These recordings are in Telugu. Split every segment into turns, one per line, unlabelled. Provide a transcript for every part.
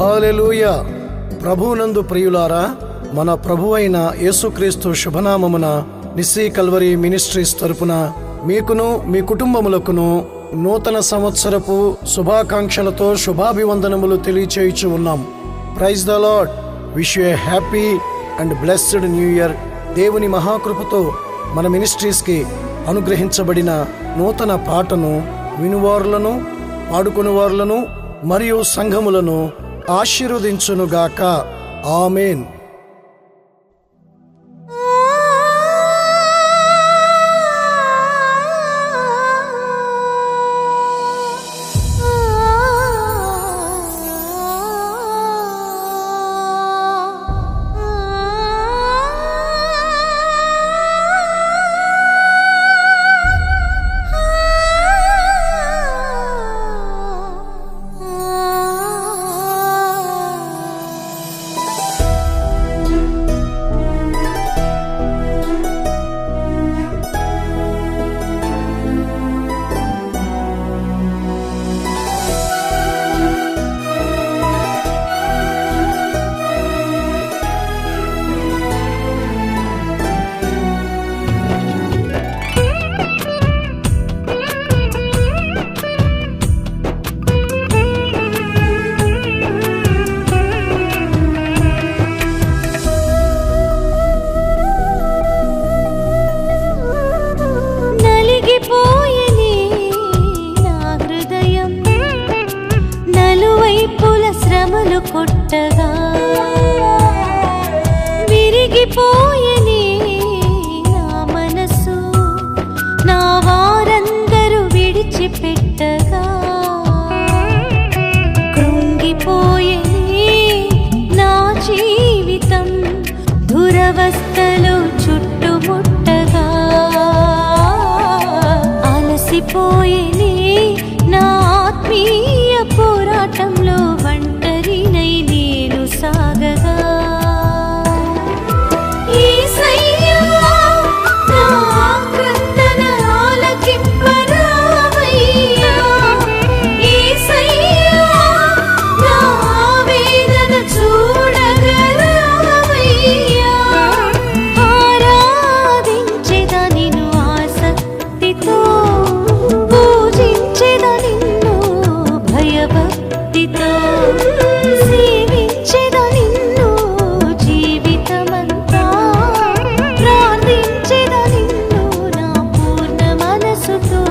హల్లెలూయా. ప్రభువునందు ప్రియులారా, మన ప్రభువైన యేసుక్రీస్తు శుభనామమున నిస్సీ కల్వరి మినిస్ట్రీస్ తరపున మీకును మీ కుటుంబములకును నూతన సంవత్సరపు శుభాకాంక్షలతో శుభాభివందనములు తెలియచేయుచు ఉన్నాం. Praise the lord. Wish you a happy and blessed new year. దేవుని మహాకృపతో మన మినిస్ట్రీస్కి అనుగ్రహించబడిన నూతన పాటను వినువారులను, పాడుకునేవారులను మరియు సంఘములను ఆశీర్వదించునుగాక. ఆమేన్.
కొట్టగా విరిగిపోయెనే నా మనసు, నా వారందరూ విడిచిపెట్టగా కృంగిపోయెనే నా జీవితం, దురవస్థలు చుట్టుముట్టగా అలసిపోయెనే నా ఆత్మీయ పోరాటంలో ఒంటరినై నేను సాగగా. యేసయ్యా నా ఆక్రందన ఆలకింపరావయ్యా, యేసయ్యా నా ఆవేదన చూడగరావయ్యా. ఆరాధించెదా నిన్ను ఆసక్తితో, పూజించెదా నిన్ను భయభక్తితో, సేవించెదా నిన్ను జీవితమంతా, ప్రార్థించెదా నిన్ను నా పూర్ణ మనసుతో.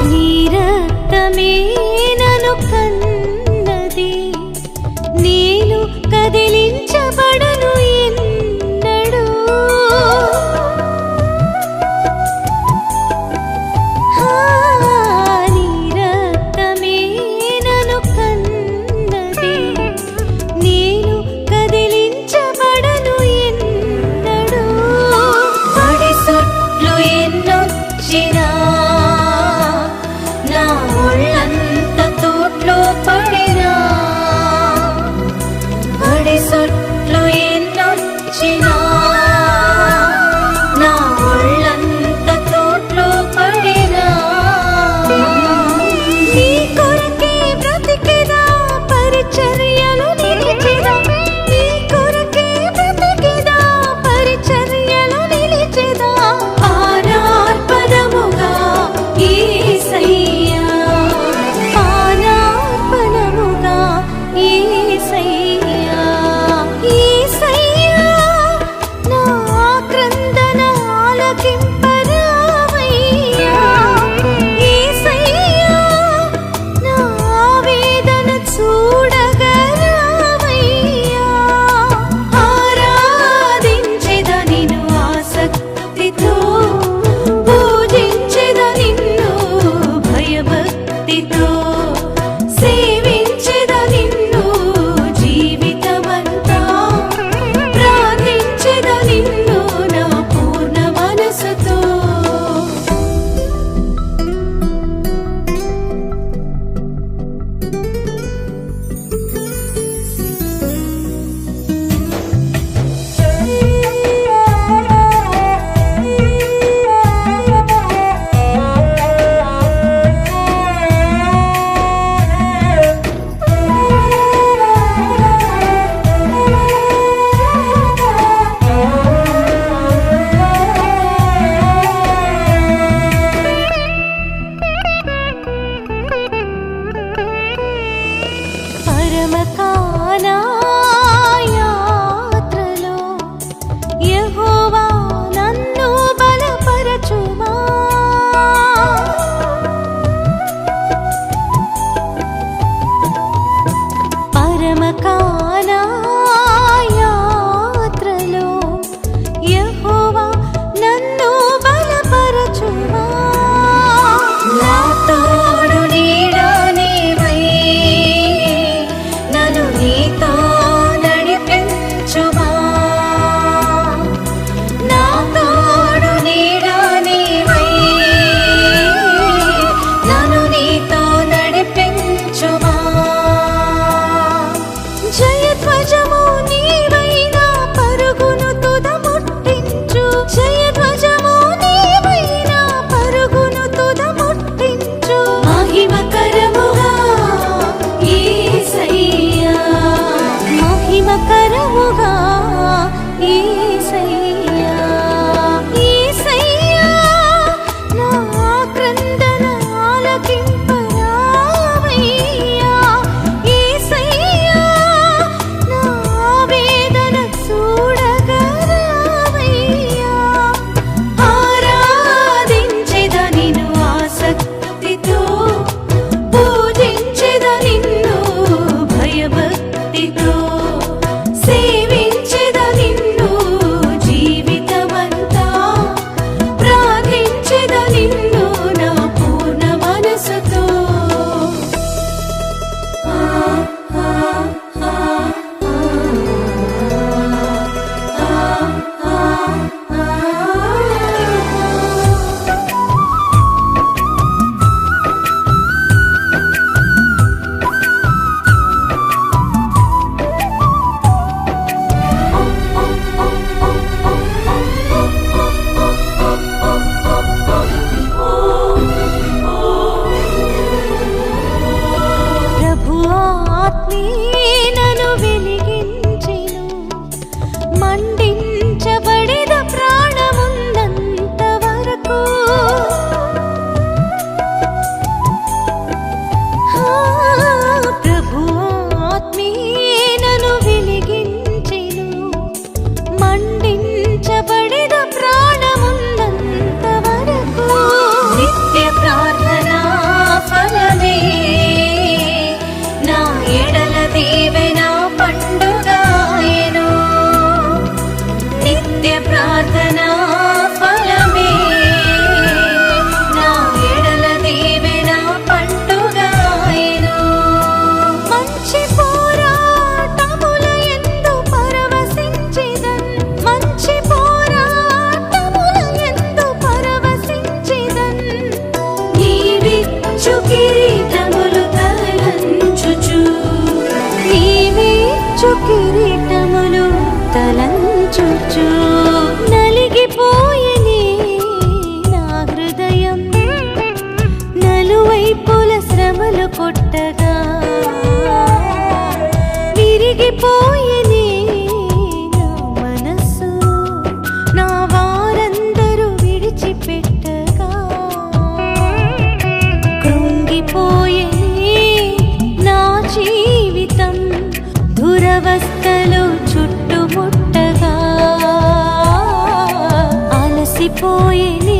నీ రక్తమే నన్ను కన్నది, నేను కదిలించబడను ఎన్నడూ. నీ రక్తమే నన్ను కన్నది, నేను కదిలించబడను ఎన్నడూ. పడిసొట్లు ఎన్నొచ్చినా నా ఒళ్ళంత తోట్లో పడినా, పడిసొట్లు ఎన్నొచ్చినా నా ఒళ్ళంత తోట్లో పడినా, నీ కొరకే బ్రతికెదా, పరిచర్యలు నిలిచెదా, నీ కొరకే బ్రతికెదా, పరిచర్యలు నిలిచెదా. ఆరార్పణముగా యేసయ్యా, ఆరార్పణముగా యేసయ్యా, యేసయ్యా నా ఆక్రందన ఆలకింపరావయ్యా, యేసయ్యా నా ఆవేదన చూడగరావయ్యా. ఆరాధించెదా నిన్ను ఆసక్తితో, పూజించెదా నిన్ను భయభక్తితో, సేవించెదా నిన్ను పుట్టగా విరిగిపోయేనే నా మనసు నా వారందరూ విడిచిపెట్టగా కృంగిపోయేనే నా జీవితం దురవస్థలు చుట్టుముట్టగా అలసిపోయేనే